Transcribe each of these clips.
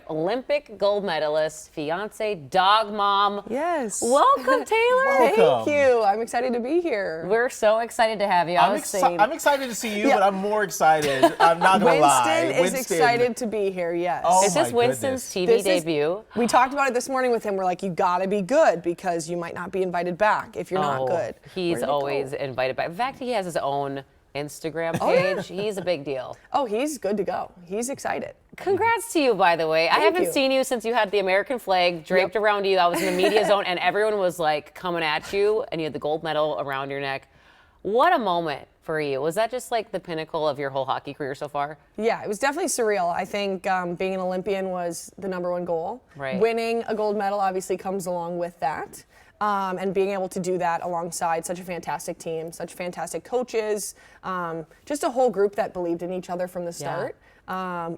Olympic gold medalist, fiance, dog mom. Yes. Welcome, Taylor. Thank you. I'm excited to be here. We're so excited to have you. I'm excited to see you, but I'm more excited. I'm not going to lie. Winston is excited to be here, yes. Is this Winston's TV debut? We talked about it this morning with him. We're like, you got to be good because you might not be invited back if you're not good. He's always invited back. In fact, he has his own Instagram page. He's a big deal. Oh, he's good to go. He's excited. Congrats to you, by the way. I haven't seen you since you had the American flag draped around you. I was in the media zone, and everyone was like coming at you, and you had the gold medal around your neck. What a moment for you. Was that just like the pinnacle of your whole hockey career so far? Yeah, it was definitely surreal. I think being an Olympian was the #1 goal. Right. Winning a gold medal obviously comes along with that. And being able to do that alongside such a fantastic team, such fantastic coaches, just a whole group that believed in each other from the start.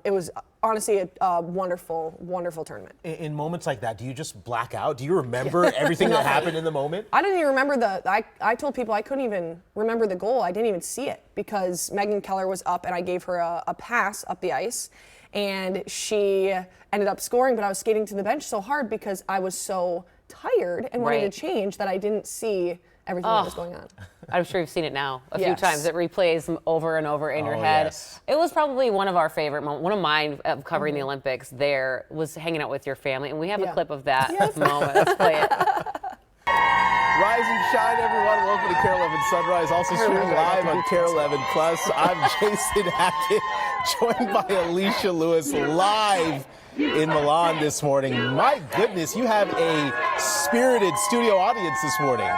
It was honestly a wonderful, wonderful tournament. In moments like that, do you just black out? Do you remember everything that happened in the moment? I didn't even remember I told people I couldn't even remember the goal. I didn't even see it because Megan Keller was up and I gave her a pass up the ice. And she ended up scoring, but I was skating to the bench so hard because I was so tired and wanted to change that I didn't see everything that was going on. I'm sure you've seen it now a few times. It replays over and over in your head. Yes. It was probably one of our favorite moments. One of mine of covering the Olympics there was hanging out with your family, and we have a clip of that moment. Let's play it. Rise and shine, everyone. Welcome to KARE 11 Sunrise, also streaming live on KARE 11 Plus. I'm Jason Hackett, joined by Alicia Lewis, live in Milan this morning. My goodness, you have a spirited studio audience this morning.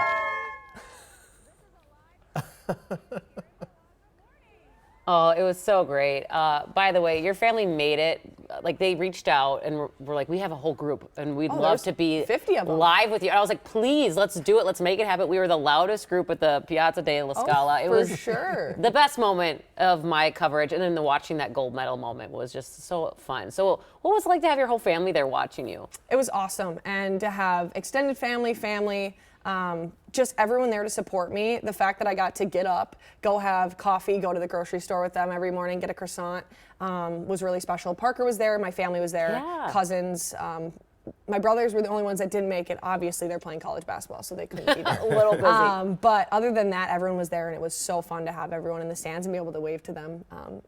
Oh, it was so great. By the way, your family made it. Like, they reached out and were like, we have a whole group and we'd love to be 50 of them. live with you. And I was like, please, let's do it. Let's make it happen. We were the loudest group at the Piazza della Scala. It was sure. the best moment of my coverage. And then watching that gold medal moment was just so fun. So what was it like to have your whole family there watching you? It was awesome. And to have extended family, just everyone there to support me. The fact that I got to get up, go have coffee, go to the grocery store with them every morning, get a croissant, was really special. Parker was there, my family was there, cousins. My brothers were the only ones that didn't make it. Obviously, they're playing college basketball, so they couldn't be there. A little busy. But other than that, everyone was there, and it was so fun to have everyone in the stands and be able to wave to them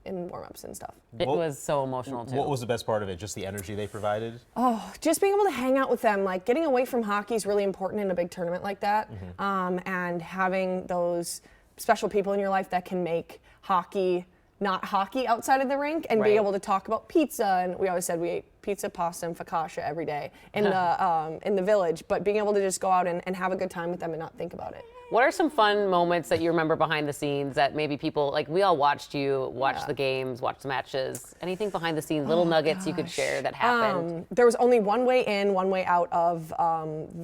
in warm-ups and stuff. It was so emotional, too. What was the best part of it? Just the energy they provided? Oh, just being able to hang out with them. Like, getting away from hockey is really important in a big tournament like that. And having those special people in your life that can make hockey not hockey outside of the rink and be able to talk about pizza. And we always said we ate pizza, pasta, and focaccia every day in the village. But being able to just go out and have a good time with them and not think about it. What are some fun moments that you remember behind the scenes that maybe people, like, we all watched you watch the games, watch the matches, anything behind the scenes, little nuggets you could share that happened? There was only one way in, one way out of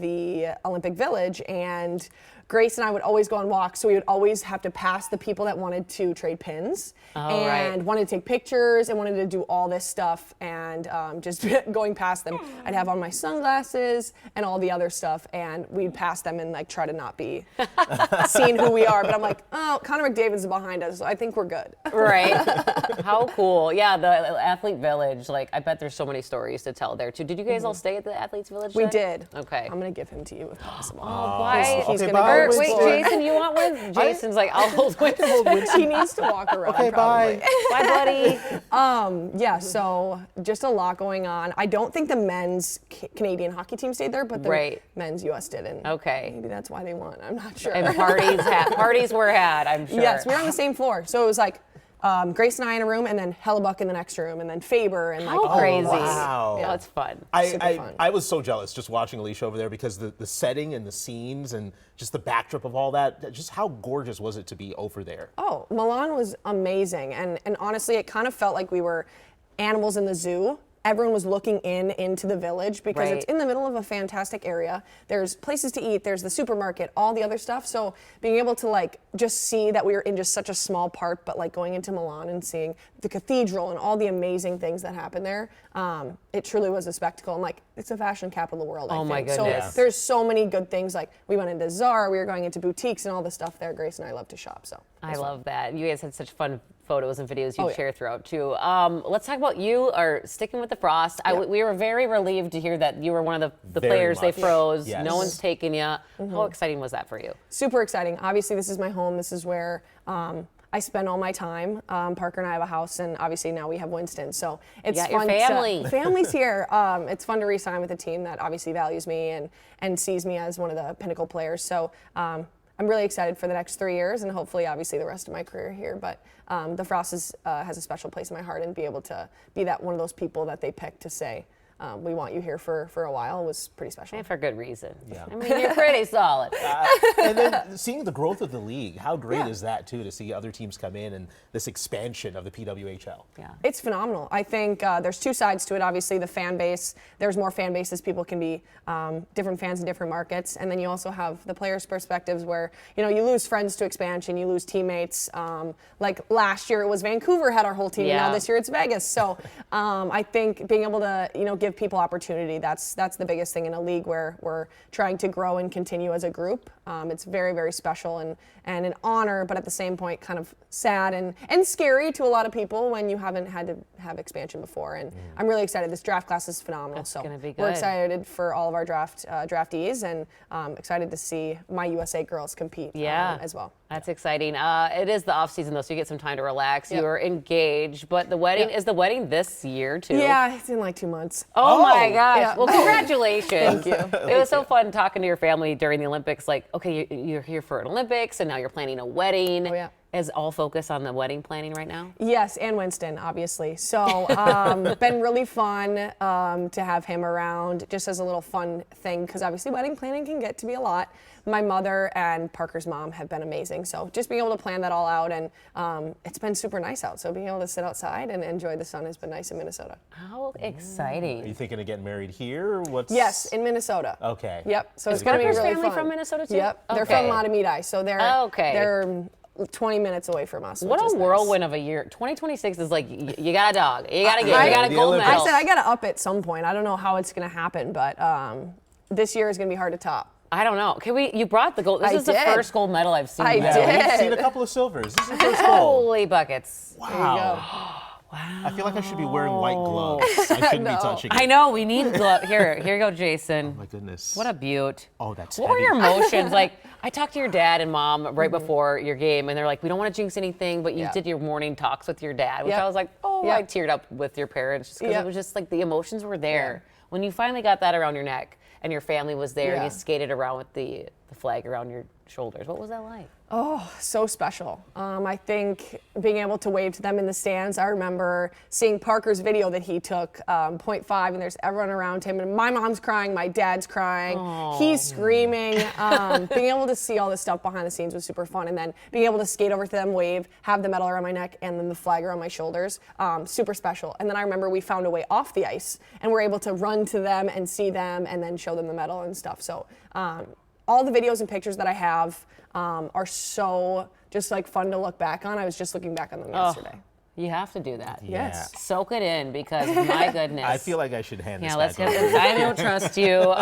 the Olympic Village, and Grace and I would always go on walks, so we would always have to pass the people that wanted to trade pins and wanted to take pictures and wanted to do all this stuff, and just going past them. I'd have on my sunglasses and all the other stuff, and we'd pass them and like try to not be seeing who we are. But I'm like, oh, Connor McDavid's behind us, so I think we're good. Right. How cool. Yeah, the Athlete Village, like, I bet there's so many stories to tell there too. Did you guys all stay at the Athletes Village? We did. Okay. I'm going to to give him to you if possible. Oh, bye. He's Okay, gonna bye. go Wait, explore. Jason, you want one? Jason's like, I'll hold Winston. He needs to walk around. Okay, probably. bye. Bye, buddy. Yeah, so just a lot going on. I don't think the men's Canadian hockey team stayed there, but the men's U.S. did, and maybe that's why they won. I'm not sure. And parties were had, I'm sure. Yes, we were on the same floor, so it was like Grace and I in a room, and then Hellebuck in the next room, and then Faber, and like How crazy. Wow. Yeah, that's fun. I was so jealous just watching Alicia over there because the setting and the scenes and just the backdrop of all that, just how gorgeous was it to be over there? Oh, Milan was amazing, and honestly, it kind of felt like we were animals in the zoo. Everyone was looking into the village because it's in the middle of a fantastic area. There's places to eat, there's the supermarket, all the other stuff. So being able to like just see that we were in just such a small part, but like going into Milan and seeing the cathedral and all the amazing things that happen there, it truly was a spectacle. And like, it's the fashion capital of the world, I think. My goodness. So there's so many good things. Like, we went into Zara, we were going into boutiques and all the stuff there. Grace and I love to shop, so. I love that. You guys had such fun photos and videos you Oh, yeah. share throughout too. Let's talk about you are sticking with the Frost. We were very relieved to hear that you were one of the Very players they much. froze. Yes. No one's taken you. How exciting was that for you? Super exciting. Obviously, this is my home. This is where I spend all my time. Parker and I have a house, and obviously now we have Winston. So it's got your fun. family. Family's here. It's fun to re-sign with a team that obviously values me and sees me as one of the pinnacle players. So I'm really excited for the next 3 years, and hopefully, obviously, the rest of my career here. But the Frost has a special place in my heart, and be able to be that one of those people that they pick to say, we want you here for a while was pretty special. And for good reason. Yeah. I mean, you're pretty solid. And then seeing the growth of the league, how great is that too, to see other teams come in and this expansion of the PWHL? Yeah. It's phenomenal. I think there's two sides to it. Obviously, the fan base. There's more fan bases. People can be different fans in different markets, and then you also have the players' perspectives, where you lose friends to expansion, you lose teammates. Like last year, it was Vancouver had our whole team, and now this year it's Vegas. So I think being able to give people opportunity. That's the biggest thing in a league where we're trying to grow and continue as a group. It's very, very special and an honor, but at the same point, kind of sad and scary to a lot of people when you haven't had to have expansion before. And I'm really excited. This draft class is phenomenal. That's gonna be we're good. excited for all of our draftees, and excited to see my USA girls compete as well. That's exciting. It is the off season though, so you get some time to relax. Yep. You're engaged, but the wedding is the wedding this year too. Yeah, it's in like 2 months. Oh my gosh. Yeah. Well, congratulations. Thank you. It was so fun talking to your family during the Olympics. Like, okay, you're here for an Olympics, and now you're planning a wedding. Oh, yeah. Is all focus on the wedding planning right now? Yes, and Winston, obviously. So, been really fun to have him around, just as a little fun thing, because obviously wedding planning can get to be a lot. My mother and Parker's mom have been amazing. So just being able to plan that all out, and it's been super nice out. So being able to sit outside and enjoy the sun has been nice in Minnesota. How exciting. Are you thinking of getting married here? Or Yes, in Minnesota. Okay. Yep. So it's Is going to be Parker's really family fun. from Minnesota too? Yep. They're Okay. from Matamidi, so they're Okay. they're 20 minutes away from us. What which is a nice. whirlwind of a year. 2026 is like, you got a dog. You got to I- get, you got a the gold Olympics. medal. I said I got to up at some point. I don't know how it's going to happen, but this year is going to be hard to top. I don't know. You brought the gold. This I is the did. first gold medal I've seen. I Yeah, did. we've seen a couple of silvers. This is the first gold. Holy buckets. There you Wow. go. I feel like I should be wearing white gloves. I shouldn't be touching it. I know, we need gloves. Here you go, Jason. My goodness. What a beaut. Oh, that's What were heavy. your emotions? Like, I talked to your dad and mom right before your game, and they're like, we don't want to jinx anything, but you Yeah. did your morning talks with your dad, which Yep. I was like, oh, Yep. I teared up with your parents, just because Yep. it was just like the emotions were there. When you finally got that around your neck and your family was there and Yeah. you skated around with the flag around your shoulders, what was that like? Oh, so special. I think being able to wave to them in the stands. I remember seeing Parker's video that he took, .5, and there's everyone around him, and my mom's crying, my dad's crying, he's screaming. Being able to see all this stuff behind the scenes was super fun, and then being able to skate over to them, wave, have the medal around my neck, and then the flag around my shoulders, super special. And then I remember we found a way off the ice, and we're able to run to them and see them, and then show them the medal and stuff. So all the videos and pictures that I have are so just like fun to look back on. I was just looking back on them yesterday. You have to do that. Yes. Soak it in, because my goodness. I feel like I should hand this Yeah, let's back get over. this. I don't trust you.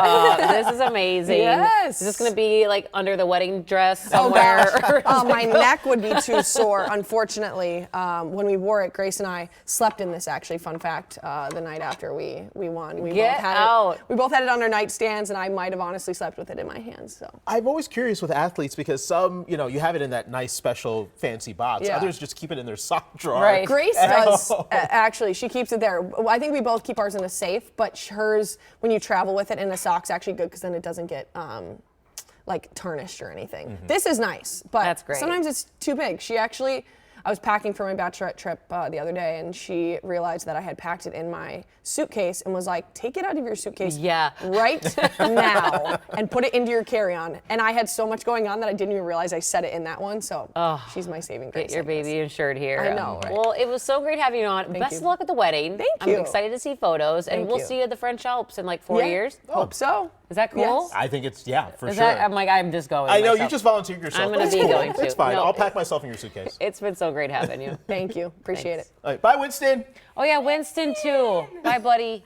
This is amazing. Yes. Is this going to be like under the wedding dress somewhere? My neck would be too sore. Unfortunately, when we wore it, Grace and I slept in this. Actually, fun fact: the night after we won, we Get both had out. it. We both had it on our nightstands, and I might have honestly slept with it in my hands. So I'm always curious with athletes, because some, you have it in that nice, special, fancy box. Yeah. Others just keep it in their sock drawer. Right. Grace does actually. She keeps it there. I think we both keep ours in a safe, but hers, when you travel with it in a sock's actually good, because then it doesn't get like tarnished or anything. This is nice, but That's great. sometimes it's too big. I was packing for my bachelorette trip the other day, and she realized that I had packed it in my suitcase and was like, take it out of your suitcase right now and put it into your carry-on. And I had so much going on that I didn't even realize I set it in that one. So she's my saving grace. Get your baby insured here. I know, right? Well, it was so great having you on. Best you. of luck at the wedding. Thank you. I'm excited to see photos, and Thank we'll you. see you at the French Alps in like 4 Yeah, years. Hope so. Is that cool? Yes. I think it's, for Is sure. that? I'm like, I'm just going. I know, you myself. just volunteered yourself. I'm gonna That's be cool. going to. It's fine. No, I'll pack myself in your suitcase. It's been so great having you. Thank you. Appreciate Thanks. it. All right, bye, Winston. Oh yeah, Winston too. Bye, buddy.